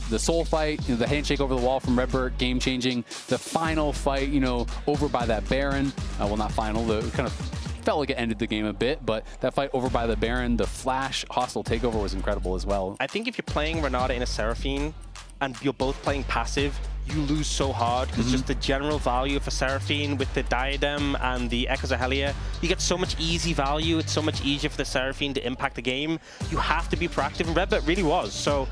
the soul fight, you know, the handshake over the wall from RedBert, game-changing. The final fight, you know, over by that Baron. Well, not final, the kind of felt like it ended the game a bit, but that fight over by the Baron, the flash hostile takeover was incredible as well. I think if you're playing Renata in a Seraphine and you're both playing passive, you lose so hard because just the general value of a Seraphine with the Diadem and the Echoes of Helia, you get so much easy value. It's so much easier for the Seraphine to impact the game. You have to be proactive, and RedBert really was. So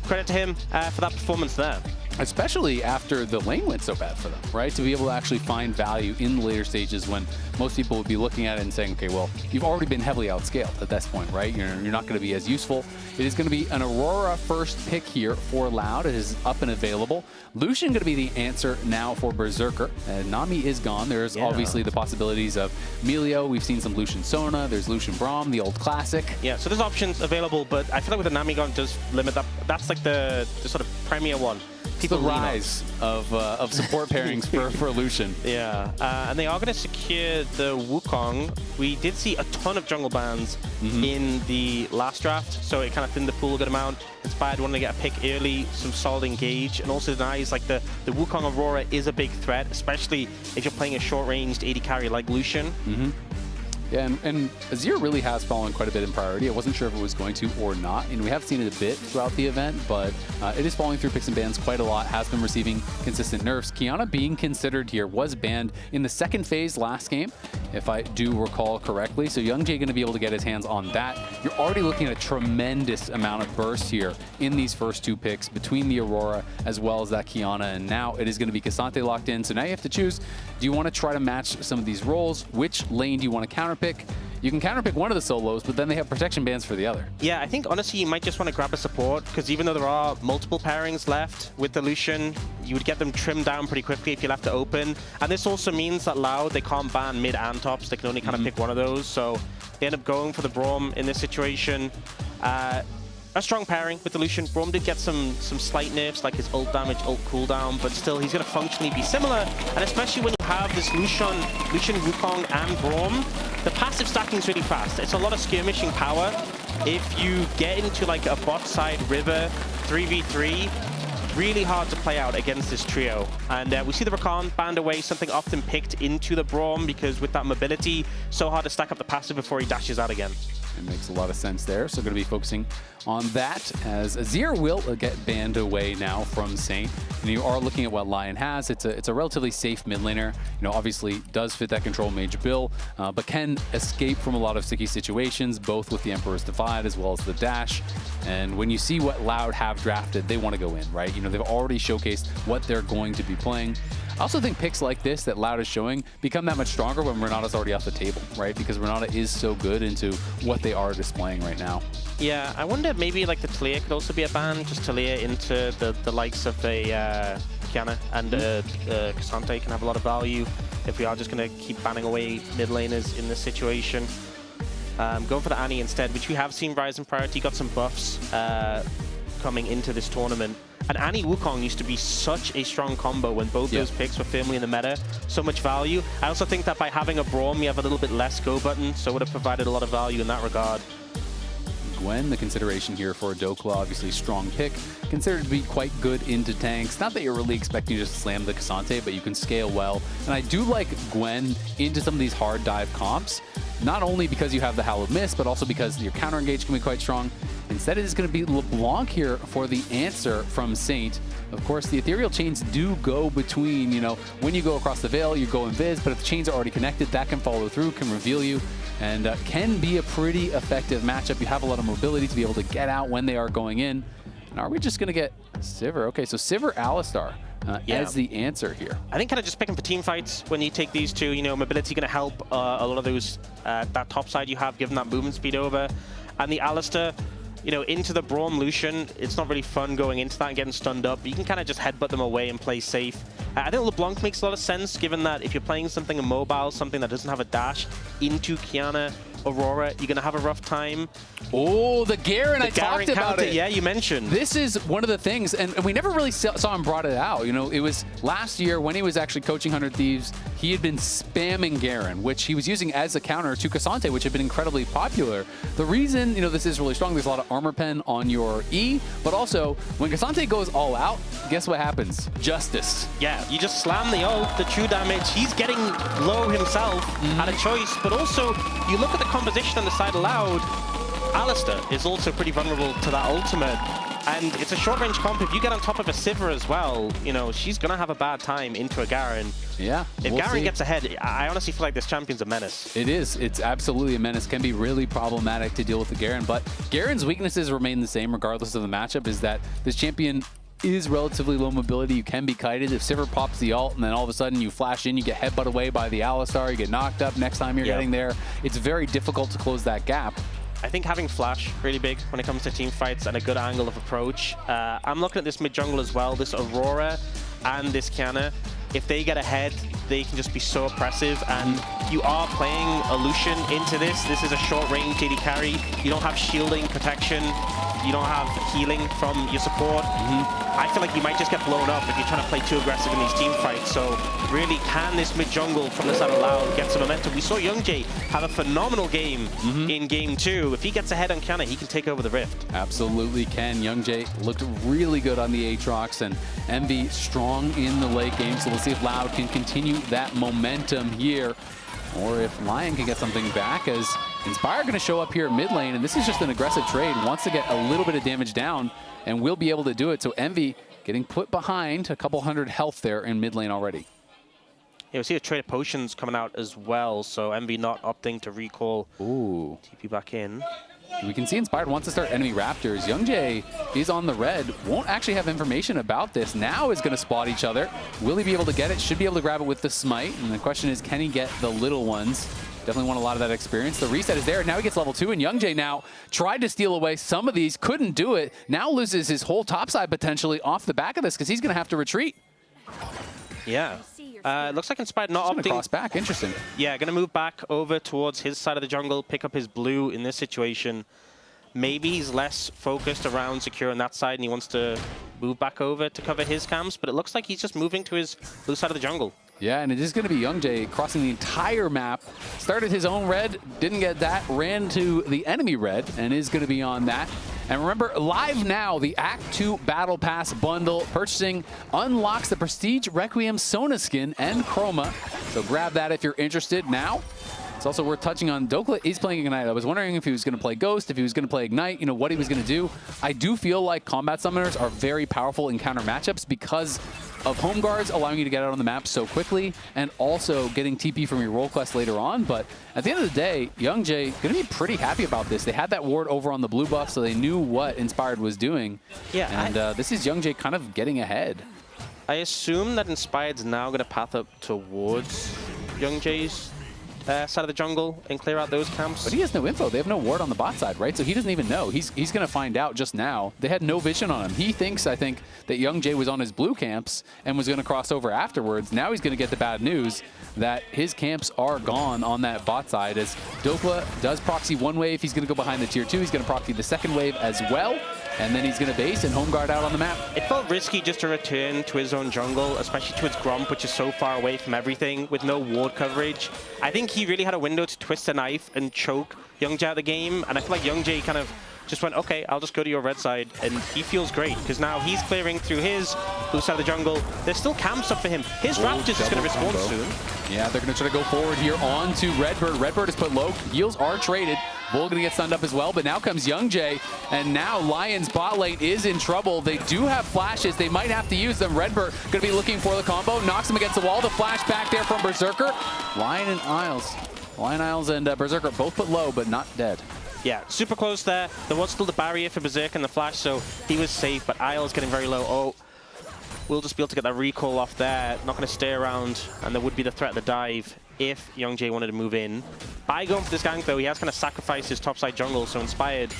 credit to him for that performance there. Especially after the lane went so bad for them, right? To be able to actually find value in the later stages when most people would be looking at it and saying, okay, well, you've already been heavily outscaled at this point, right? You're not going to be as useful. It is going to be an Aurora first pick here for Loud. It is up and available. Lucian going to be the answer now for Berserker. Nami is gone. There's obviously the possibilities of Melio. We've seen some Lucian Sona. There's Lucian Braum, the old classic. Yeah, so there's options available, but I feel like with the Nami gone does limit that. That's like the sort of premier one. People the rise of support pairings for Lucian. Yeah, and they are going to secure the Wukong. We did see a ton of jungle bans in the last draft, so it kind of thinned the pool a good amount. Inspired wanting to get a pick early, some solid engage, and also denies like the Wukong Aurora is a big threat, especially if you're playing a short-ranged AD carry like Lucian. Yeah, and Azir really has fallen quite a bit in priority. I wasn't sure if it was going to or not, and we have seen it a bit throughout the event, but it is falling through picks and bans quite a lot, has been receiving consistent nerfs. Qiyana being considered here was banned in the second phase last game, if I do recall correctly, so YoungJae going to be able to get his hands on that. You're already looking at a tremendous amount of burst here in these first two picks between the Aurora as well as that Qiyana, and now it is going to be Ksante locked in, so now you have to choose, do you want to try to match some of these roles? Which lane do you want to counterpick? You can counterpick one of the solos, but then they have protection bans for the other. Yeah, I think honestly you might just want to grab a support, because even though there are multiple pairings left with the Lucian, you would get them trimmed down pretty quickly if you left it open. And this also means that Loud, they can't ban mid and tops, they can only kind of pick one of those. So they end up going for the Braum in this situation. A strong pairing with the Lucian. Braum did get some slight nerfs, like his ult damage, ult cooldown, but still he's going to functionally be similar. And especially when you have this Lucian, Wukong, and Braum, the passive stacking is really fast. It's a lot of skirmishing power. If you get into like a bot side river 3v3, really hard to play out against this trio. And we see the Rakan banned away, something often picked into the Braum, because with that mobility, so hard to stack up the passive before he dashes out again. It makes a lot of sense there. So going to be focusing on that as Azir will get banned away now from Saint. And you are looking at what LYON has. It's a relatively safe mid laner. You know, obviously does fit that control mage bill, but can escape from a lot of sticky situations, both with the Emperor's Divide as well as the dash. And when you see what Loud have drafted, they want to go in, right? You know, they've already showcased what they're going to be playing. I also think picks like this that Loud is showing become that much stronger when Renata's already off the table, right? Because Renata is so good into what they are displaying right now. Yeah, I wonder maybe like the Talia could also be a ban, just Talia into the likes of a Qiyana and Ksante can have a lot of value if we are just going to keep banning away mid laners in this situation. Going for the Annie instead, which we have seen rise in priority, got some buffs coming into this tournament. And Annie Wukong used to be such a strong combo when both those picks were firmly in the meta. So much value. I also think that by having a Braum, you have a little bit less go button, so it would have provided a lot of value in that regard. Gwen, the consideration here for Dhokla, obviously strong pick, considered to be quite good into tanks. Not that you're really expecting to just slam the Ksante, but you can scale well. And I do like Gwen into some of these hard dive comps, not only because you have the Hallowed Mist, but also because your counter engage can be quite strong. Instead, it is going to be LeBlanc here for the answer from Saint. Of course, the ethereal chains do go between, you know, when you go across the veil, you go invis, but if the chains are already connected, that can follow through, can reveal you, and can be a pretty effective matchup. You have a lot of mobility to be able to get out when they are going in. And are we just going to get Sivir? Okay, so Sivir Alistar as the answer here. I think kind of just picking for team fights when you take these two, you know, mobility going to help a lot of those, that top side you have, given that movement speed over. And the Alistar, you know, into the Braum Lucian, it's not really fun going into that and getting stunned up. You can kind of just headbutt them away and play safe. I think LeBlanc makes a lot of sense, given that if you're playing something immobile, something that doesn't have a dash into Qiyana Aurora, you're going to have a rough time. Oh, the Garen, I talked about it. Yeah, you mentioned. This is one of the things, and we never really saw him brought it out. You know, it was last year when he was actually coaching 100 Thieves, he had been spamming Garen, which he was using as a counter to Ksante, which had been incredibly popular. The reason, you know, this is really strong, there's a lot of armor pen on your E, but also when Ksante goes all out, guess what happens? Justice. Yeah, you just slam the ult, the true damage. He's getting low himself at a choice, but also you look at the composition on the side aloud, Alistar is also pretty vulnerable to that ultimate. And it's a short-range comp. If you get on top of a Sivir as well, you know, she's going to have a bad time into a Garen. Yeah, if Garen gets ahead, I honestly feel like this champion's a menace. It is. It's absolutely a menace. Can be really problematic to deal with the Garen, but Garen's weaknesses remain the same regardless of the matchup, is that this champion is relatively low mobility. You can be kited. If Sivir pops the ult and then all of a sudden you flash in, you get headbutt away by the Alistar, you get knocked up next time you're getting there. It's very difficult to close that gap. I think having flash really big when it comes to team fights and a good angle of approach. I'm looking at this mid jungle as well, this Aurora and this Qiyana. If they get ahead, they can just be so oppressive, and you are playing a Lucian into this. This is a short range AD carry. You don't have shielding protection. You don't have healing from your support. I feel like you might just get blown up if you're trying to play too aggressive in these team fights. So really, can this mid jungle from the side of LYON get some momentum? We saw YoungJae have a phenomenal game in game 2. If he gets ahead on Qiyana, he can take over the Rift. Absolutely can. YoungJae looked really good on the Aatrox, and Envy strong in the late game. So we'll see if LYON can continue that momentum here, or if LYON can get something back, as Inspire going to show up here mid lane, and this is just an aggressive trade. Wants to get a little bit of damage down, and will be able to do it. So Envy getting put behind, a couple hundred health there in mid lane already. Yeah, we see a trade of potions coming out as well, so Envy not opting to recall TP back in. We can see Inspired wants to start enemy Raptors. YoungJae is on the red, won't actually have information about this. Now is going to spot each other. Will he be able to get it? Should be able to grab it with the smite. And the question is, can he get the little ones? Definitely want a lot of that experience. The reset is there. Now he gets level 2, and YoungJae now tried to steal away some of these, couldn't do it. Now loses his whole topside potentially off the back of this, because he's going to have to retreat. Yeah. It looks like Inspired not opting. Cross back. Interesting. Yeah, going to move back over towards his side of the jungle, pick up his blue in this situation. Maybe he's less focused around securing that side and he wants to move back over to cover his camps, but it looks like he's just moving to his blue side of the jungle. Yeah, and it is going to be YoungJae crossing the entire map. Started his own red, didn't get that, ran to the enemy red, and is going to be on that. And remember, live now, the Act 2 Battle Pass bundle. Purchasing unlocks the Prestige Requiem Sona skin and Chroma. So grab that if you're interested now. It's also worth touching on, Dhokla is playing Ignite. I was wondering if he was going to play Ghost, if he was going to play Ignite, you know, what he was going to do. I do feel like combat summoners are very powerful in counter matchups because of home guards allowing you to get out on the map so quickly, and also getting TP from your role quest later on. But at the end of the day, YoungJae going to be pretty happy about this. They had that ward over on the blue buff, so they knew what Inspired was doing. Yeah, and this is YoungJae kind of getting ahead. I assume that Inspired's now going to path up towards YoungJae's side of the jungle and clear out those camps. But he has no info. They have no ward on the bot side, right? So he doesn't even know. He's going to find out just now. They had no vision on him. He thinks, I think, that YoungJae was on his blue camps and was going to cross over afterwards. Now he's going to get the bad news that his camps are gone on that bot side, as Dhokla does proxy one wave. He's going to go behind the tier 2. He's going to proxy the second wave as well. And then he's going to base and home guard out on the map. It felt risky just to return to his own jungle, especially to its Gromp, which is so far away from everything with no ward coverage. I think he really had a window to twist a knife and choke YoungJae out of the game. And I feel like YoungJae kind of just went, okay, I'll just go to your red side. And he feels great because now he's clearing through his blue side of the jungle. There's still camps up for him. His Raptors is going to respawn soon. Yeah, they're going to try to go forward here on to RedBert. RedBert is put low. Heals are traded. Bull going to get stunned up as well, but now comes YoungJae, and now Lion's bot lane is in trouble. They do have flashes. They might have to use them. RedBert going to be looking for the combo. Knocks him against the wall. The flash back there from Berserker. Lion and Aux and Berserker both put low, but not dead. Yeah, super close there. There was still the barrier for Berserker and the flash, so he was safe, but Isle's getting very low. Oh, we'll just be able to get that recall off there. Not going to stay around, and there would be the threat of the dive if YoungJae wanted to move in. By going for this gank, though, he has kind of sacrificed his topside jungle, so Inspired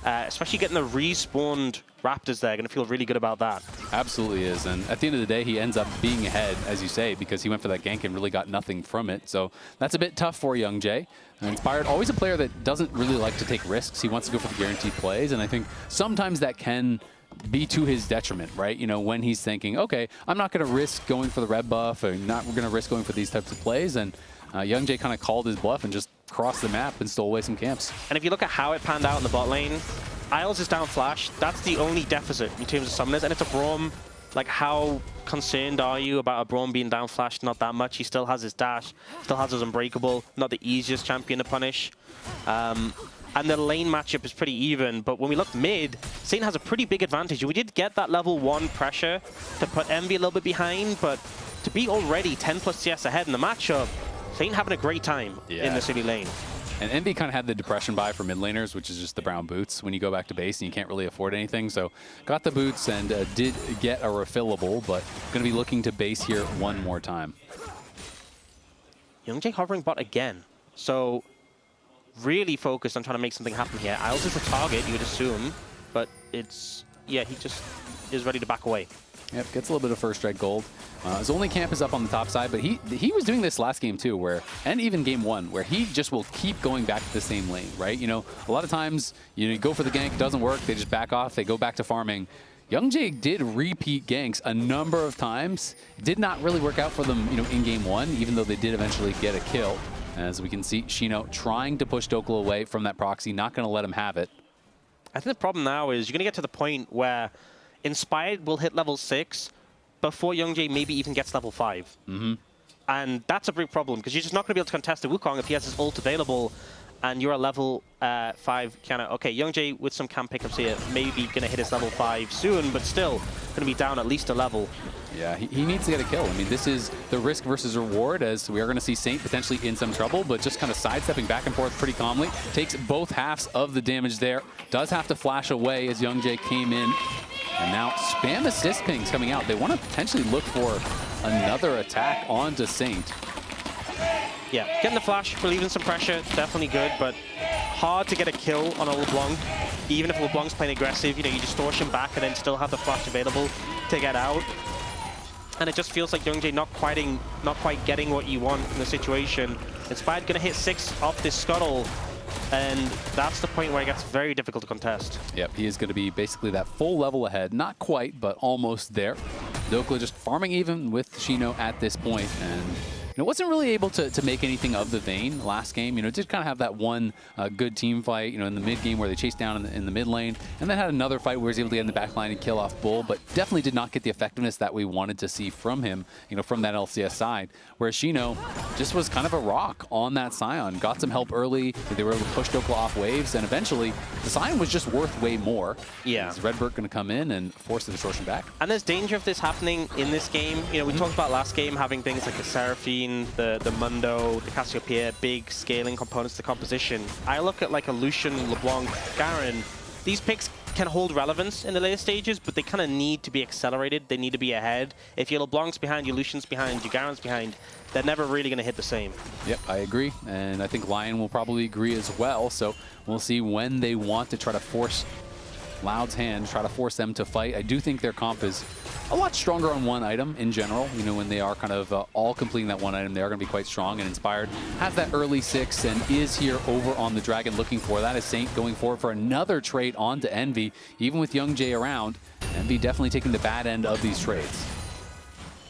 Especially getting the respawned Raptors there, going to feel really good about that. Absolutely is, and at the end of the day, he ends up being ahead, as you say, because he went for that gank and really got nothing from it. So that's a bit tough for YoungJae. Inspired, always a player that doesn't really like to take risks. He wants to go for the guaranteed plays, and I think sometimes that can be to his detriment, right? You know, when he's thinking, okay, I'm not going to risk going for the red buff, or not going to risk going for these types of plays, and YoungJae kind of called his bluff and just crossed the map and stole away some camps. And if you look at how it panned out in the bot lane, Isles is down flash. That's the only deficit in terms of summoners, and it's a Braum. Like, how concerned are you about a Braum being down flashed? Not that much. He still has his dash, still has his unbreakable. Not the easiest champion to punish. And the lane matchup is pretty even, but when we look mid, Saint has a pretty big advantage. We did get that level 1 pressure to put Envy a little bit behind, but to be already 10+ CS ahead in the matchup, Saint having a great time in the city lane. And Envy kind of had the depression buy for mid laners, which is just the brown boots when you go back to base and you can't really afford anything. So got the boots and did get a refillable, but going to be looking to base here one more time. YoungJae hovering bot again. So really focused on trying to make something happen here. Isles is a target, you would assume, but it's, yeah, he just is ready to back away. Yep, gets a little bit of first strike gold. His only camp is up on the top side, but he was doing this last game too, and even game 1, where he just will keep going back to the same lane, right? You know, a lot of times you go for the gank, doesn't work, they just back off, they go back to farming. YoungJae did repeat ganks a number of times. Did not really work out for them, you know, in game 1, even though they did eventually get a kill. As we can see, Xyno trying to push Dhokla away from that proxy, not going to let him have it. I think the problem now is you're going to get to the point where Inspired will hit level 6 before YoungJae maybe even gets level 5. And that's a big problem, because you're just not going to be able to contest the Wukong if he has his ult available and you're a level 5 Qiyana. Okay, YoungJae with some camp pickups here, maybe going to hit his level 5 soon, but still going to be down at least a level. Yeah, he needs to get a kill. I mean, this is the risk versus reward, as we are going to see Saint potentially in some trouble, but just kind of sidestepping back and forth pretty calmly. Takes both halves of the damage there. Does have to flash away as YoungJae came in. And now spam assist pings coming out. They want to potentially look for another attack onto Saint. Yeah, getting the flash, relieving some pressure, definitely good, but hard to get a kill on a LeBlanc. Even if LeBlanc's playing aggressive, you know, you distortion back and then still have the flash available to get out. And it just feels like YoungJae not quite getting what you want in the situation. Inspired going to hit 6 off this scuttle, and that's the point where it gets very difficult to contest. Yep, he is going to be basically that full level ahead. Not quite, but almost there. Dhokla just farming even with Xyno at this point, and you know, wasn't really able to make anything of the Vayne last game. You know, did kind of have that one good team fight, you know, in the mid game where they chased down in the mid lane, and then had another fight where he was able to get in the back line and kill off Bull, but definitely did not get the effectiveness that we wanted to see from him, you know, from that LCS side, where Xyno just was kind of a rock on that Scion. Got some help early, they were able to push Dhokla off waves, and eventually the Scion was just worth way more. Yeah. Is RedBert going to come in and force the distortion back? And there's danger of this happening in this game. You know, we talked about last game having things like the Seraphine, the Mundo, the Cassiopeia, big scaling components to the composition. I look at like a Lucian, LeBlanc, Garen. These picks can hold relevance in the later stages, but they kind of need to be accelerated. They need to be ahead. If your LeBlanc's behind, your Lucian's behind, your Garen's behind, they're never really going to hit the same. Yep, I agree. And I think Lion will probably agree as well. So we'll see when they want to try to force Loud's hand, try to force them to fight. I do think their comp is a lot stronger on one item in general. You know, when they are kind of all completing that one item, they are going to be quite strong. And Inspired has that early 6 and is here over on the Dragon looking for that. Is Saint going forward for another trade onto Envy, even with YoungJae around. Envy definitely taking the bad end of these trades.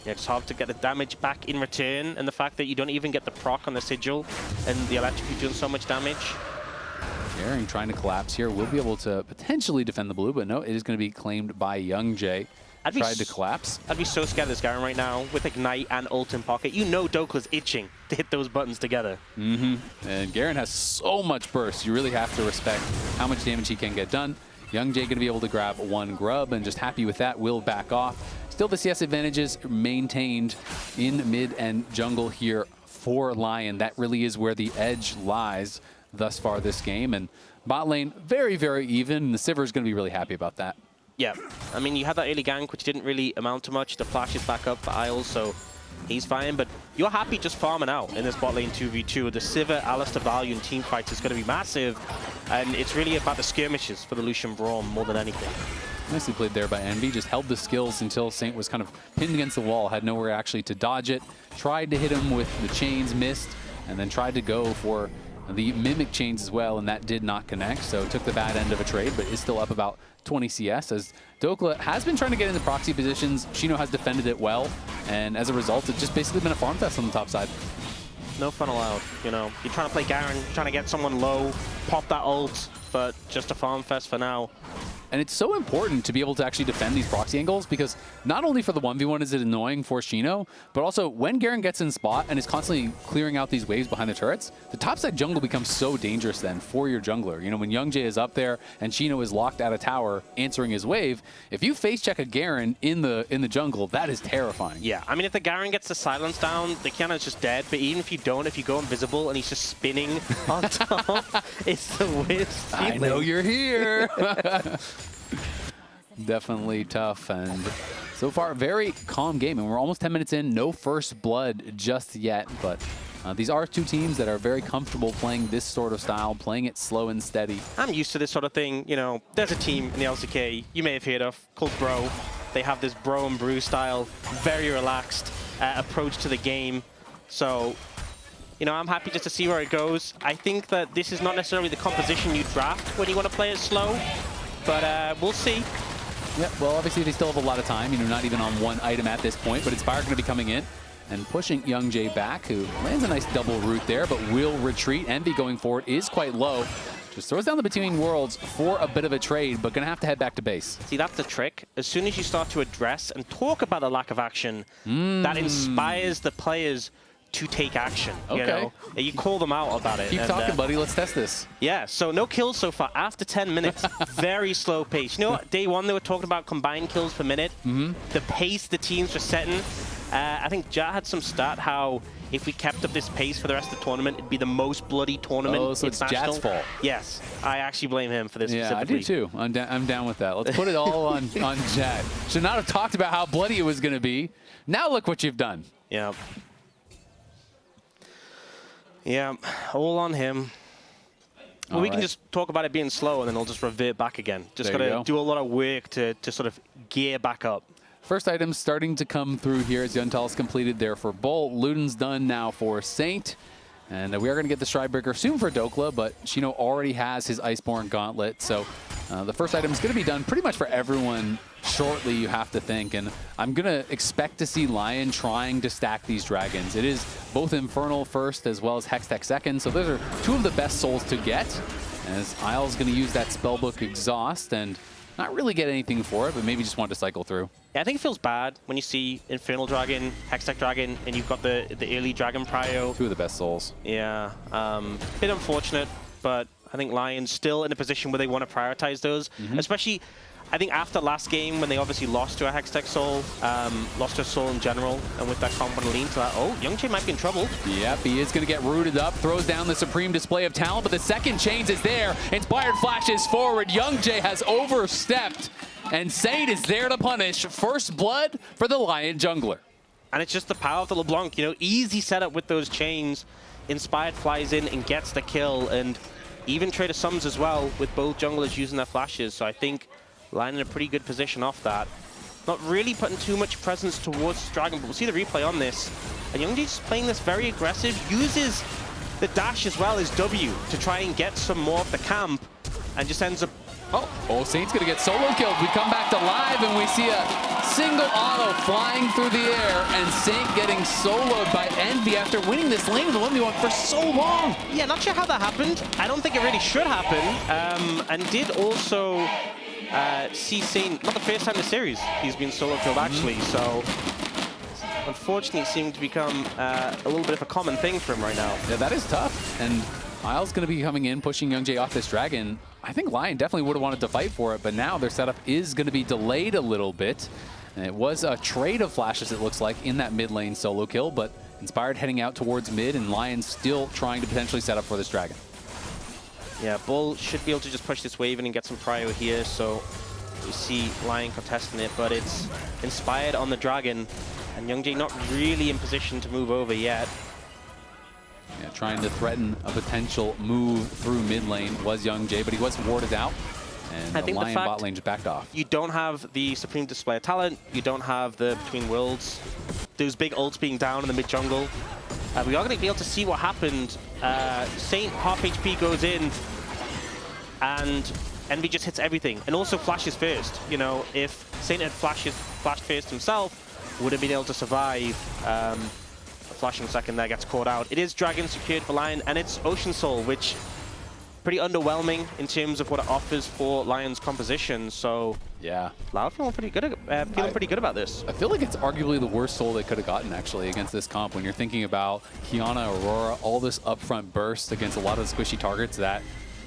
Yeah, it's hard to get the damage back in return, and the fact that you don't even get the proc on the Sigil, and the electrocute doing so much damage. Garen trying to collapse here. Will be able to potentially defend the blue, but no, it is going to be claimed by YoungJae. Tried to collapse. I'd be so scared of this Garen right now with Ignite and ult in pocket. You know Dhokla's itching to hit those buttons together. And Garen has so much burst. You really have to respect how much damage he can get done. YoungJae going to be able to grab one grub and just happy with that, will back off. Still the CS advantages maintained in mid and jungle here for Lion. That really is where the edge lies thus far this game. And bot lane, very, very even. The Sivir is going to be really happy about that. Yeah, I mean, you had that early gank, which didn't really amount to much. The flash is back up for Isles, so he's fine. But you're happy just farming out in this bot lane 2v2. The Sivir, Alistar, LYON team fight is going to be massive. And it's really about the skirmishes for the Lucian Braum more than anything. Nicely played there by Envy. Just held the skills until Saint was kind of pinned against the wall, had nowhere actually to dodge it. Tried to hit him with the chains, missed, and then tried to go for the mimic chains as well, and that did not connect. So took the bad end of a trade, but is still up about 20 CS as Dhokla has been trying to get into proxy positions. Xyno has defended it well, and as a result, it's just basically been a farm fest on the top side. No fun allowed, you know. You're trying to play Garen, trying to get someone low, pop that ult, but just a farm fest for now. And it's so important to be able to actually defend these proxy angles because not only for the 1v1 is it annoying for Xyno, but also when Garen gets in spot and is constantly clearing out these waves behind the turrets, the topside jungle becomes so dangerous then for your jungler. You know, when YoungJae is up there and Xyno is locked at a tower answering his wave, if you face check a Garen in the jungle, that is terrifying. Yeah, I mean, if the Garen gets the silence down, the Qiyana is just dead. But even if you don't, if you go invisible and he's just spinning on top, it's the worst feeling. I know you're here. Definitely tough, and so far very calm game, and we're almost 10 minutes in, no first blood just yet, but these are two teams that are very comfortable playing this sort of style, playing it slow and steady. I'm used to this sort of thing. You know, there's a team in the LCK you may have heard of called Bro. They have this bro and brew style, very relaxed approach to the game. So, you know, I'm happy just to see where it goes. I think that this is not necessarily the composition you draft when you want to play it slow, but we'll see. Yeah, well, obviously they still have a lot of time, you know, not even on one item at this point, but Inspire going to be coming in and pushing YoungJae back, who lands a nice double root there, but will retreat. Envy going forward is quite low. Just throws down the Between Worlds for a bit of a trade, but going to have to head back to base. See, that's the trick. As soon as you start to address and talk about the lack of action, that inspires the players to take action. Okay. You know? You call them out about it. Keep talking, buddy. Let's test this. Yeah, so no kills so far after 10 minutes. Very slow pace. You know what? Day one, they were talking about combined kills per minute. The pace the teams were setting. I think Ja had some stat how if we kept up this pace for the rest of the tournament, it'd be the most bloody tournament. Oh, so it's Jat's fault. Yes, I actually blame him for this specifically. I do too. I'm down with that. Let's put it all on Jat. Should not have talked about how bloody it was going to be. Now look what you've done. Yeah. Yeah, all on him. Well, we can just talk about it being slow and then it'll just revert back again. Just got to do a lot of work to sort of gear back up. First items starting to come through here as Yuntal's completed there for Bolt. Luden's done now for Saint. And we are going to get the Stridebreaker soon for Dhokla, but Xyno already has his Iceborne Gauntlet. So the first item is going to be done pretty much for everyone shortly, you have to think. And I'm going to expect to see LYON trying to stack these dragons. It is both Infernal first as well as Hextech second. So those are two of the best souls to get. As Isle's going to use that Spellbook Exhaust and not really get anything for it, but maybe just want to cycle through. Yeah, I think it feels bad when you see Infernal Dragon, Hextech Dragon, and you've got the early Dragon Prio. Two of the best souls. Yeah, bit unfortunate, but I think LYON's still in a position where they want to prioritize those, especially I think after last game when they obviously lost to a Hextech soul, lost to a soul in general, and with that compound lean to that, oh, YoungJae might be in trouble. Yep, he is going to get rooted up, throws down the supreme display of talent, but the second chains is there. Inspired flashes forward. YoungJae has overstepped, and Saint is there to punish. First blood for the LYON jungler. And it's just the power of the LeBlanc, you know, easy setup with those chains. Inspired flies in and gets the kill, and even Trader Sums as well with both junglers using their flashes. So I think LYON in a pretty good position off that. Not really putting too much presence towards Dragon, but we'll see the replay on this. And YoungJae's playing this very aggressive, uses the dash as well as W to try and get some more of the camp, and just ends up... Oh, Saint's going to get solo killed. We come back to live and we see a single auto flying through the air, and Saint getting soloed by Envy after winning this lane of the 1v1 for so long. Yeah, not sure how that happened. I don't think it really should happen. And did also see Saint, not the first time in the series he's been solo killed actually, so unfortunately it seemed to become a little bit of a common thing for him right now. Yeah, that is tough. And Isle's going to be coming in, pushing YoungJae off this dragon. I think LYON definitely would have wanted to fight for it, but now their setup is going to be delayed a little bit. And it was a trade of flashes, it looks like, in that mid lane solo kill, but Inspired heading out towards mid, and LYON still trying to potentially set up for this dragon. Yeah, Bull should be able to just push this wave in and get some prio here, so we see LYON contesting it, but it's Inspired on the dragon. And YoungJae not really in position to move over yet. Yeah, trying to threaten a potential move through mid lane was YoungJae, but he was warded out. And the Lion bot lane just backed off. You don't have the Supreme Display of Talent. You don't have the Between Worlds. Those big ults being down in the mid jungle. We are going to be able to see what happened. Saint half HP goes in, and Envy just hits everything. And also flashes first. You know, if Saint had flashed first himself, would have been able to survive. A flashing second there gets caught out. It is Dragon secured for Lion, and it's Ocean Soul, which pretty underwhelming in terms of what it offers for Lion's composition. So yeah, Loud feeling pretty good about this. I feel like it's arguably the worst soul they could have gotten actually against this comp when you're thinking about Qiyana, Aurora, all this upfront burst against a lot of the squishy targets that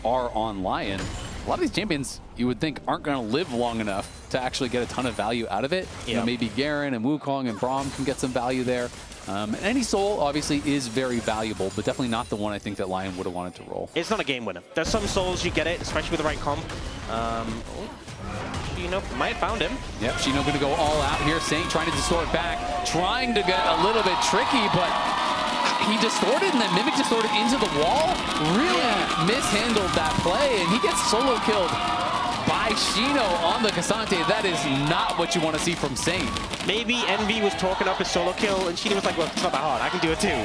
are on Lion. A lot of these champions you would think aren't going to live long enough to actually get a ton of value out of it. You know, maybe Garen and Wukong and Braum can get some value there. And any soul obviously is very valuable, but definitely not the one I think that Lion would have wanted to roll. It's not a game winner. There's some souls you get it, especially with the right comp. Xyno might have found him. Yep, Xyno going to go all out here. Saint trying to distort back, trying to get a little bit tricky, but he distorted and then Mimic distorted into the wall. Really mishandled that play, and he gets solo killed by Xyno on the Ksante. That is not what you want to see from Saint. Maybe Envy was talking up his solo kill, and Xyno was like, well, it's not that hard. I can do it too.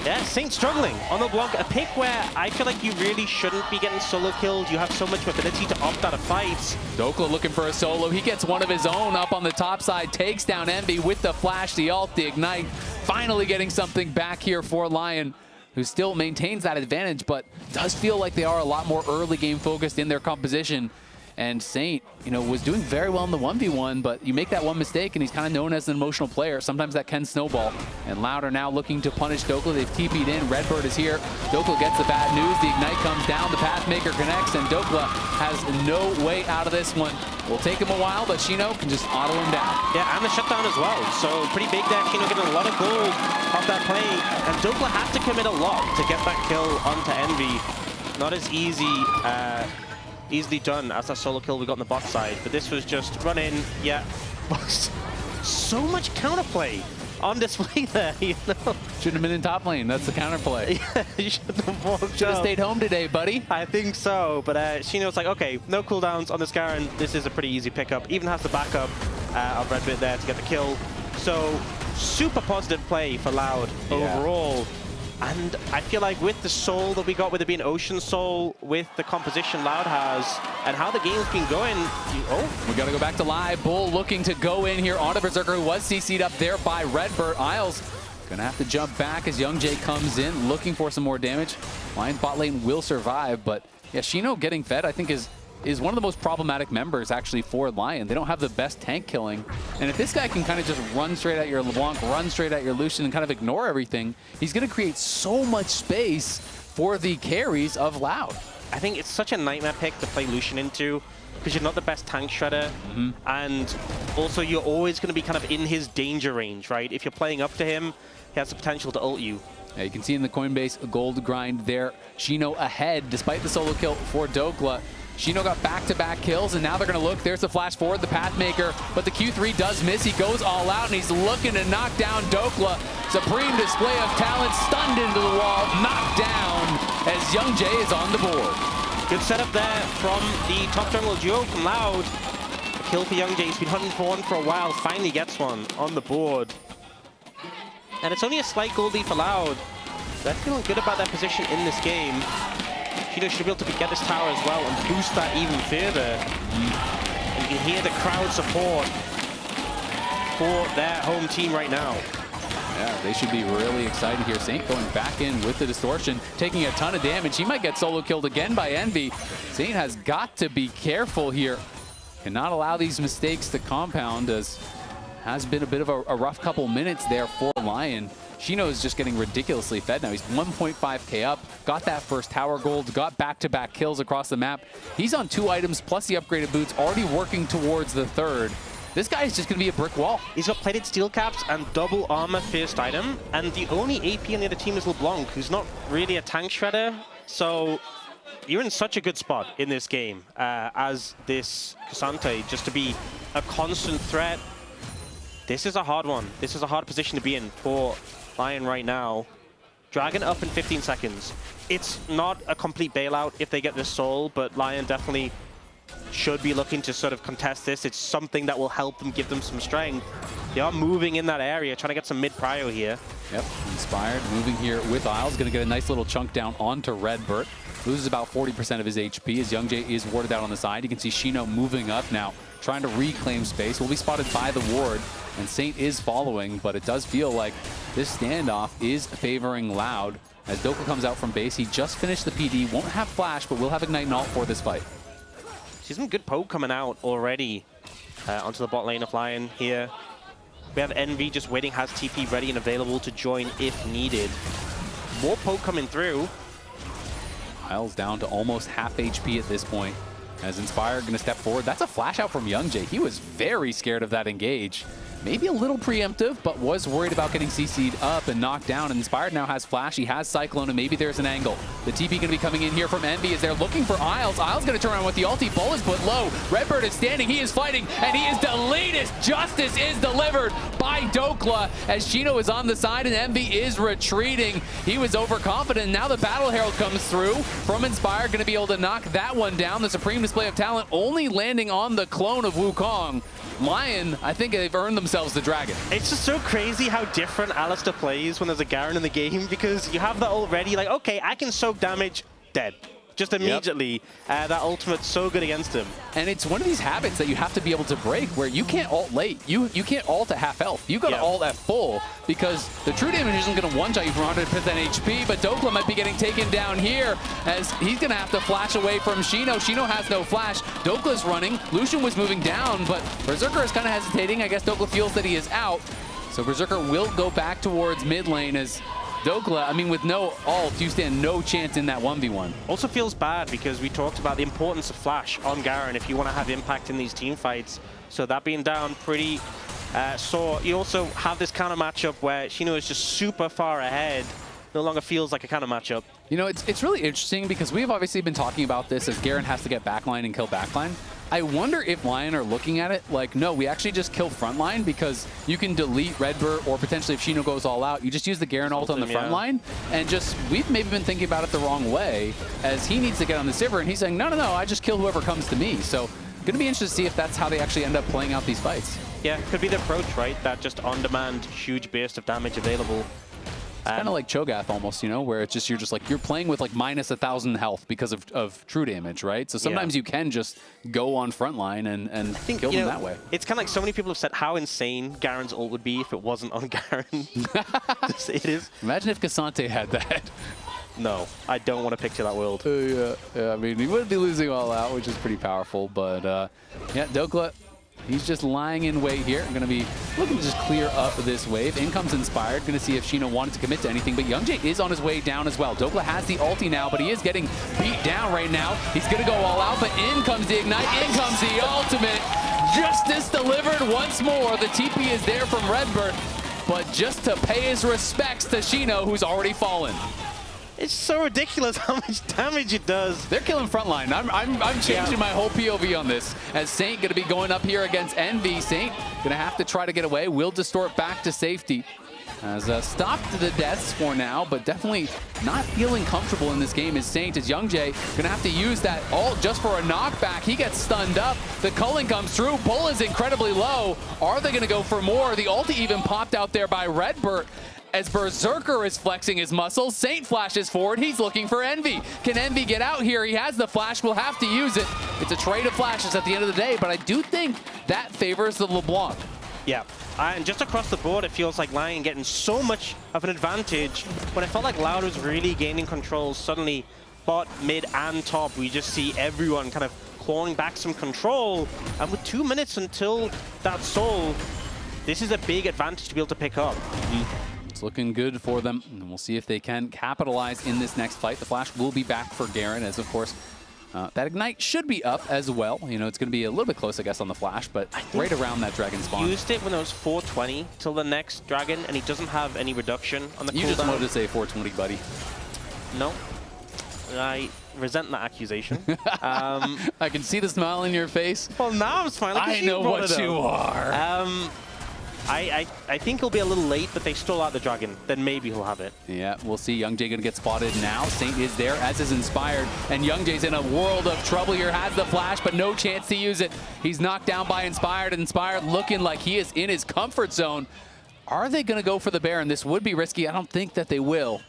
Yeah, Saint struggling on the LeBlanc. A pick where I feel like you really shouldn't be getting solo killed. You have so much ability to opt out of fights. Dhokla looking for a solo. He gets one of his own up on the top side, takes down Envy with the flash, the ult, the ignite. Finally getting something back here for Lion, who still maintains that advantage, but does feel like they are a lot more early game focused in their composition. And Saint, you know, was doing very well in the 1v1, but you make that one mistake and he's kind of known as an emotional player. Sometimes that can snowball. And Loud are now looking to punish Dhokla. They've TP'd in. RedBert is here. Dhokla gets the bad news. The ignite comes down. The Pathmaker connects, and Dhokla has no way out of this one. Will take him a while, but Xyno can just auto him down. Yeah, and the shutdown as well. So pretty big there. Xyno getting a lot of gold off that play. And Dhokla had to commit a lot to get that kill onto Envy. Not as easily done as that solo kill we got on the bot side, but this was just run in. Yeah, so much counterplay on display there, you know. Should have been in top lane. That's the counterplay. Yeah, you should have stayed home today, buddy. I think so, but Xyno's like, okay, no cooldowns on this Garen. This is a pretty easy pickup. Even has the backup of RedBert there to get the kill. So super positive play for Loud overall. And I feel like with the soul that we got, with it being Ocean Soul, with the composition Loud has, and how the game's been going, we got to go back to live. Bull looking to go in here onto Berserker, who was CC'd up there by RedBert. Isles gonna have to jump back as YoungJae comes in, looking for some more damage. Lion's bot lane will survive, but yeah, Xyno getting fed, I think, is one of the most problematic members actually for Lion. They don't have the best tank killing. And if this guy can kind of just run straight at your LeBlanc, run straight at your Lucian, and kind of ignore everything, he's going to create so much space for the carries of Loud. I think it's such a nightmare pick to play Lucian into, because you're not the best tank shredder. And also you're always going to be kind of in his danger range, right? If you're playing up to him, he has the potential to ult you. Yeah, you can see in the Coinbase gold grind there, Xyno ahead despite the solo kill for Dhokla. Xyno got back-to-back kills, and now they're going to look. There's the flash forward, the Pathmaker, but the Q3 does miss. He goes all out, and he's looking to knock down Dhokla. Supreme display of talent, stunned into the wall, knocked down as YoungJae is on the board. Good setup there from the top jungle duo from Loud. A kill for YoungJae. He's been hunting for one for a while, finally gets one on the board. And it's only a slight gold lead for Loud. They're feeling good about their position in this game. Xyno should be able to get this tower as well and boost that even further. And you can hear the crowd support for their home team right now. Yeah, they should be really excited here. Saint going back in with the distortion, taking a ton of damage. He might get solo killed again by Envy. Saint has got to be careful here. Cannot allow these mistakes to compound, as has been a bit of a rough couple minutes there for Lion. Xyno is just getting ridiculously fed now. He's 1.5k up, got that first tower gold, got back-to-back kills across the map. He's on 2 items plus the upgraded boots, already working towards the 3rd. This guy is just going to be a brick wall. He's got plated steel caps and double armor first item, and the only AP on the other team is LeBlanc, who's not really a tank shredder. So you're in such a good spot in this game as this Ksante, just to be a constant threat. This is a hard one. This is a hard position to be in for LYON right now. Dragon up in 15 seconds. It's not a complete bailout if they get this soul, but LYON definitely should be looking to sort of contest this. It's something that will help them, give them some strength. They are moving in that area, trying to get some mid-prio here. Yep, Inspired moving here with Isles. Going to get a nice little chunk down onto RedBert. Loses about 40% of his HP as YoungJae is warded out on the side. You can see Xyno moving up now, trying to reclaim space. Will be spotted by the ward, and Saint is following, but it does feel like this standoff is favoring Loud. As Dhokla comes out from base, he just finished the PD, won't have flash, but will have Ignite and Alt for this fight. See some good poke coming out already onto the bot lane of LYON here. We have Envy just waiting, has TP ready and available to join if needed. More poke coming through. Isles down to almost half HP at this point. As Inspired going to step forward. That's a flash out from YoungJae. He was very scared of that engage. Maybe a little preemptive, but was worried about getting CC'd up and knocked down. And Inspired now has flash. He has Cyclone, and maybe there's an angle. The TP going to be coming in here from Envy as they're looking for Isles. Isles going to turn around with the ulti. Bull is put low. RedBert is standing. He is fighting, and he is deleted. Justice is delivered by Dhokla as Xyno is on the side and Envy is retreating. He was overconfident. Now the Battle Herald comes through from Inspired. Going to be able to knock that one down. The supreme display of talent only landing on the clone of Wukong. LYON, I think they've earned themselves the dragon. It's just so crazy how different Alistar plays when there's a Garen in the game, because you have that already, like, okay, I can soak damage, dead. Just immediately, that ultimate's so good against him. And it's one of these habits that you have to be able to break where you can't ult late. You can't ult at half health. You got to ult at full because the true damage isn't going to one-shot you from 100% HP, but Dhokla might be getting taken down here as he's going to have to flash away from Xyno. Xyno has no flash. Dokla's running. Lucian was moving down, but Berserker is kind of hesitating. I guess Dhokla feels that he is out. So Berserker will go back towards mid lane as Dhokla, I mean, with no ult, you stand no chance in that 1v1. Also feels bad because we talked about the importance of flash on Garen if you want to have impact in these team fights. So that being down pretty sore. You also have this counter matchup where Xyno is just super far ahead. No longer feels like a counter matchup. You know, it's really interesting because we've obviously been talking about this as Garen has to get backline and kill backline. I wonder if LYON are looking at it like, no, we actually just kill frontline because you can delete RedBert, or potentially if Xyno goes all out, you just use the Garen ult on the front line. And just, we've maybe been thinking about it the wrong way as he needs to get on the Sivir and he's saying, no, I just kill whoever comes to me. So going to be interested to see if that's how they actually end up playing out these fights. Yeah, could be the approach, right? That just on-demand huge burst of damage available. Kind of like Cho'Gath almost, you know, where it's just you're playing with like minus 1,000 health because of true damage, right? So sometimes you can just go on frontline and kill them that way. It's kind of like so many people have said how insane Garen's ult would be if it wasn't on Garen. It is. Imagine if Ksante had that. No, I don't want to picture that world. Yeah, I mean, he would be losing all out, which is pretty powerful, but yeah, Dhokla, he's just lying in wait here. I'm going to be looking to just clear up this wave. In comes Inspired. Going to see if Xyno wanted to commit to anything, but YoungJae is on his way down as well. Dhokla has the ulti now, but he is getting beat down right now. He's going to go all out, but in comes the Ignite. In comes the ultimate. Justice delivered once more. The TP is there from RedBert, but just to pay his respects to Xyno, who's already fallen. It's so ridiculous how much damage it does. They're killing frontline. I'm changing my whole POV on this. As Saint going to be going up here against Envy. Saint going to have to try to get away. Will distort back to safety. As stopped the deaths for now, but definitely not feeling comfortable in this game is Saint. As YoungJae going to have to use that ult just for a knockback. He gets stunned up. The culling comes through. Bull is incredibly low. Are they going to go for more? The ulti even popped out there by RedBert. As Berserker is flexing his muscles, Saint flashes forward. He's looking for Envy. Can Envy get out here? He has the flash. Will have to use it. It's a trade of flashes at the end of the day, but I do think that favors the LeBlanc. Yeah, and just across the board, it feels like LYON getting so much of an advantage. When it felt like Loud was really gaining control, suddenly bot, mid, and top, we just see everyone kind of clawing back some control. And with 2 minutes until that soul, this is a big advantage to be able to pick up. It's looking good for them, and we'll see if they can capitalize in this next fight. The flash will be back for Garen, as of course that Ignite should be up as well. You know, it's going to be a little bit close, I guess, on the flash, but right around that dragon spawn. He used it when it was 420 till the next dragon, and he doesn't have any reduction on the cooldown. You just wanted to say 420, buddy. No. I resent that accusation. I can see the smile in your face. Well, now I'm smiling. I know what you are. I think he'll be a little late, but they stall out the dragon. Then maybe he'll have it. Yeah, we'll see. YoungJae gonna get spotted now. Saint is there, as is Inspired, and YoungJae's in a world of trouble here. Has the flash, but no chance to use it. He's knocked down by Inspired. Inspired looking like he is in his comfort zone. Are they gonna go for the Baron? This would be risky. I don't think that they will.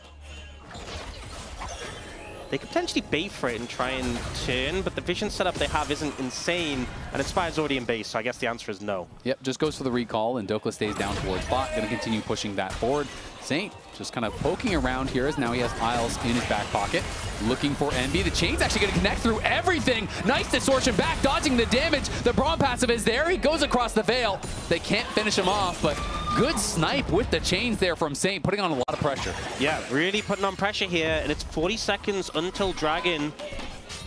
They could potentially bait for it and try and turn, but the vision setup they have isn't insane, and Inspired's already in base, so I guess the answer is no. Yep, just goes for the recall, and Dhokla stays down towards bot. Going to continue pushing that forward. Saint just kind of poking around here as now he has Isles in his back pocket. Looking for Envy. The chain's actually going to connect through everything. Nice distortion back, dodging the damage. The Braum passive is there. He goes across the veil. They can't finish him off, but good snipe with the chains there from Saint, putting on a lot of pressure. Yeah, really putting on pressure here, and it's 40 seconds until Dragon.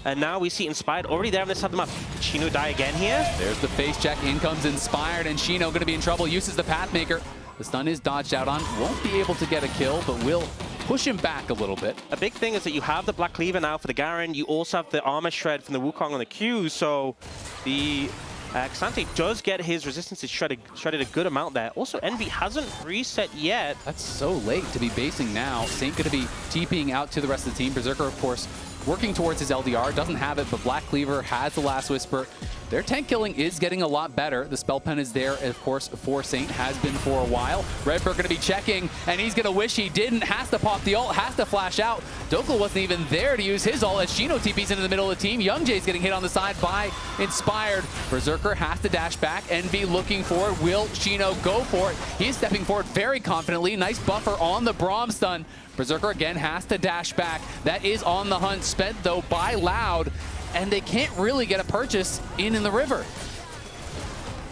And now we see Inspired already there on this side of the map. Xyno die again here. There's the face check. In comes Inspired, and Xyno going to be in trouble. Uses the Pathmaker. The stun is dodged out on. Won't be able to get a kill, but will push him back a little bit. A big thing is that you have the Black Cleaver now for the Garen. You also have the Armor Shred from the Wukong on the Q, so the Ksante does get his resistances shredded a good amount there. Also, Envy hasn't reset yet. That's so late to be basing now. Saint going to be TPing out to the rest of the team. Berserker, of course, working towards his LDR. Doesn't have it, but Black Cleaver has the Last Whisper. Their tank killing is getting a lot better. The spell pen is there, of course, for Saint. Has been for a while. RedBert going to be checking, and he's going to wish he didn't. Has to pop the ult, has to flash out. Dhokla wasn't even there to use his ult as Xyno TP's into the middle of the team. YoungJae's getting hit on the side by Inspired. Berserker has to dash back. Envy looking for it. Will Xyno go for it? He's stepping forward very confidently. Nice buffer on the Braum stun. Berserker again has to dash back. That is on the hunt, spent though by Loud, and they can't really get a purchase in the river.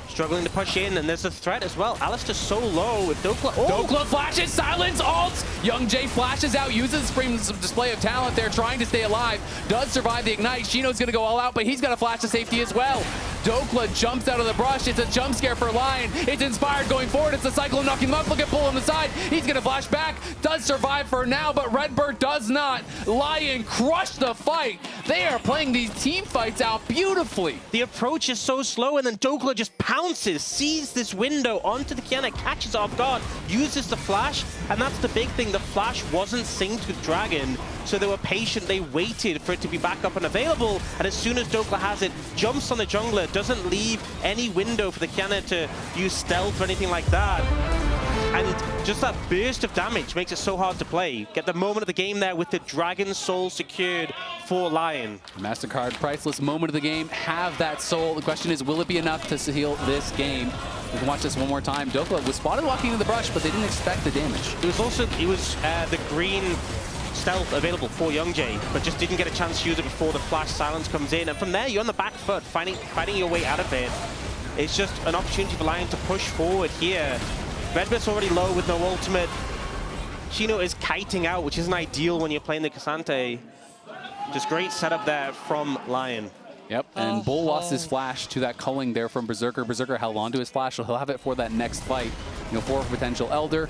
Struggling to push in, and there's a threat as well. Alistar's so low with Dhokla. Oh! Dhokla flashes, silence, ults! YoungJae flashes out, uses Supreme display of talent there, trying to stay alive. Does survive the ignite. Xyno's gonna go all out, but he's got a flash to safety as well. Dhokla jumps out of the brush. It's a jump scare for LYON. It's Inspired going forward. It's the Cyclone knocking him up. Look at Bull on the side. He's gonna flash back. Does survive for now, but RedBert does not. LYON crushed the fight. They are playing these team fights out beautifully. The approach is so slow, and then Dhokla just pounces, sees this window onto the Qiyana, catches it off guard, uses the flash, and that's the big thing. The flash wasn't synced with Dragon, so they were patient. They waited for it to be back up and available, and as soon as Dhokla has it, jumps on the jungler, doesn't leave any window for the Qiyana to use stealth or anything like that. And just that burst of damage makes it so hard to play. Get the moment of the game there with the Dragon Soul secured for LYON. MasterCard, priceless moment of the game. Have that soul. The question is, will it be enough to seal this game? We can watch this one more time. Dhokla was spotted walking in the brush, but they didn't expect the damage. It was also, the green stealth available for YoungJae, but just didn't get a chance to use it before the flash silence comes in. And from there, you're on the back foot, fighting your way out of it. It's just an opportunity for LYON to push forward here. RedBert's already low with no ultimate. Xyno is kiting out, which isn't ideal when you're playing the Ksante. Just great setup there from LYON. Yep, and Bull lost his flash to that culling there from Berserker. Berserker held on to his flash, so he'll have it for that next fight. For a potential Elder.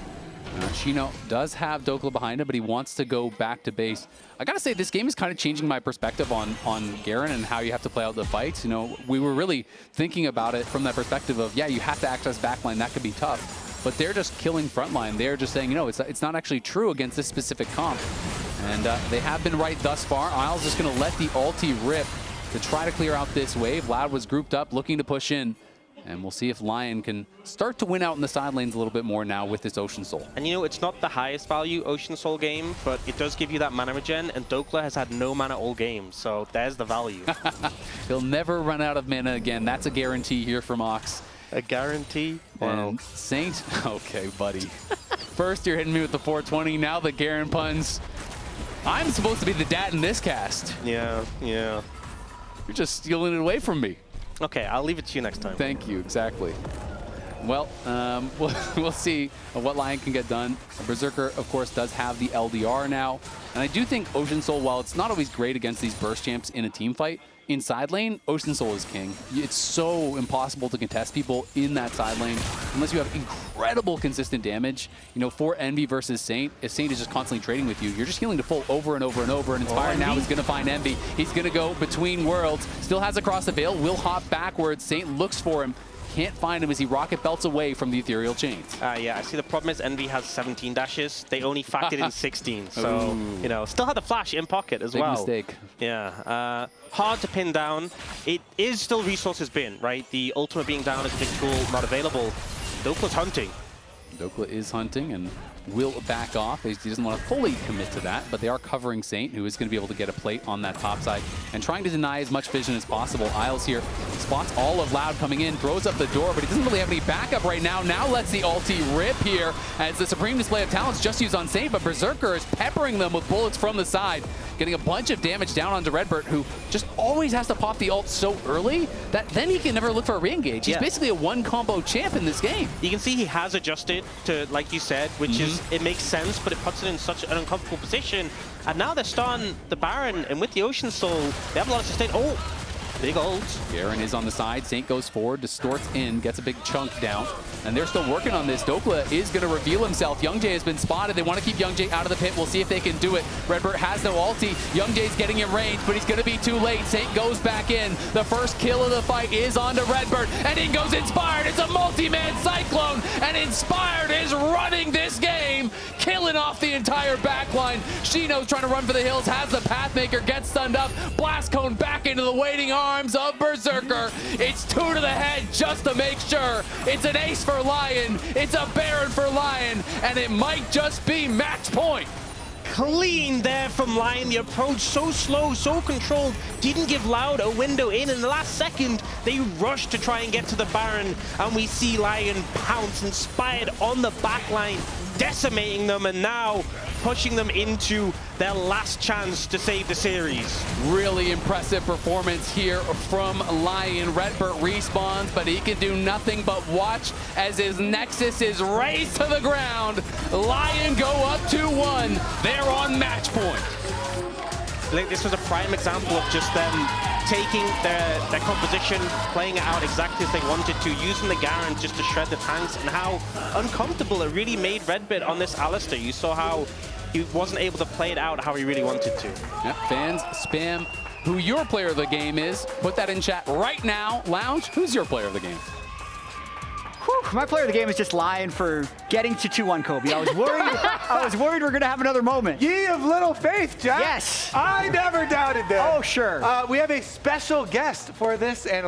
Xyno does have Dhokla behind him, but he wants to go back to base. I gotta say, this game is kind of changing my perspective on Garen and how you have to play out the fights. We were really thinking about it from that perspective of, yeah, you have to access backline, that could be tough. But they're just killing frontline. They're just saying, it's not actually true against this specific comp. And they have been right thus far. Isles just gonna let the ulti rip to try to clear out this wave. Loud was grouped up, looking to push in. And we'll see if LYON can start to win out in the side lanes a little bit more now with this Ocean Soul. And it's not the highest value Ocean Soul game, but it does give you that mana regen, and Dhokla has had no mana all game, so there's the value. He'll never run out of mana again. That's a guarantee here from Aux. A guarantee? Wow. And Saint, okay, buddy. First, you're hitting me with the 420, now the Garen puns. I'm supposed to be the dad in this cast. Yeah. You're just stealing it away from me. Okay, I'll leave it to you next time. Thank you, exactly. Well, we'll see what LYON can get done. Berserker, of course, does have the LDR now. And I do think Ocean Soul, while it's not always great against these burst champs in a team fight, in side lane, Ocean Soul is king. It's so impossible to contest people in that side lane unless you have incredible consistent damage. For Envy versus Saint, if Saint is just constantly trading with you, you're just healing to full over and over and over. And Inspired now is going to find Envy. He's going to go between worlds. Still has across the veil, will hop backwards. Saint looks for him. can't find him as he rocket belts away from the ethereal chains. Yeah, I see the problem is Envy has 17 dashes. They only factored in 16. So, you know, still had the flash in pocket as well. Big mistake. Yeah. Hard to pin down. It is still resources bin, right? The ultimate being down is a big tool, not available. Dhokla's hunting. Dhokla is hunting and will back off. He doesn't want to fully commit to that, but they are covering Saint, who is going to be able to get a plate on that top side and trying to deny as much vision as possible. Isles here spots all of Loud coming in, throws up the door, but he doesn't really have any backup right now. Now lets the ulti rip here as the supreme display of talents just used on Saint, but Berserker is peppering them with bullets from the side, getting a bunch of damage down onto RedBert, who just always has to pop the ult so early that then he can never look for a re-engage. He's basically a one-combo champ in this game. You can see he has adjusted to, like you said, which is, it makes sense, but it puts it in such an uncomfortable position. And now they're starting the Baron, and with the Ocean Soul, they have a lot of sustain. Oh, big ult. Garen is on the side. Saint goes forward, distorts in, gets a big chunk down. And they're still working on this. Dhokla is going to reveal himself. YoungJae has been spotted. They want to keep YoungJae out of the pit. We'll see if they can do it. RedBert has no ulti. YoungJae's getting in range, but he's going to be too late. Saint goes back in. The first kill of the fight is onto RedBert. And in goes Inspired. It's a multi-man Cyclone. And Inspired is running this game, killing off the entire backline. Xyno's trying to run for the hills, has the Pathmaker, gets stunned up. Blast Cone back into the waiting arms of Berserker. It's 2 to the head just to make sure. It's an ace for LYON. It's a Baron for LYON. And it might just be match point. Clean there from LYON. The approach so slow, so controlled. Didn't give Loud a window in. In the last second, they rushed to try and get to the Baron. And we see LYON pounce, Inspired on the backline, decimating them, and now pushing them into their last chance to save the series. Really impressive performance here from LYON. RedBert respawns, but he can do nothing but watch as his Nexus is razed to the ground. LYON go up 2-1. They're on match point. Like, this was a prime example of just them taking their composition, playing it out exactly as they wanted to, using the Garen just to shred the tanks, and how uncomfortable it really made RedBert on this Alistar. You saw how he wasn't able to play it out how he really wanted to. Yep, fans, spam who your player of the game is. Put that in chat right now. Lounge, who's your player of the game? Whew, my player of the game is just LYON for getting to 2-1 Kobe. I was worried we're gonna have another moment. Ye of little faith, Jack. Yes. I never doubted that. Oh, sure. We have a special guest for this analyst.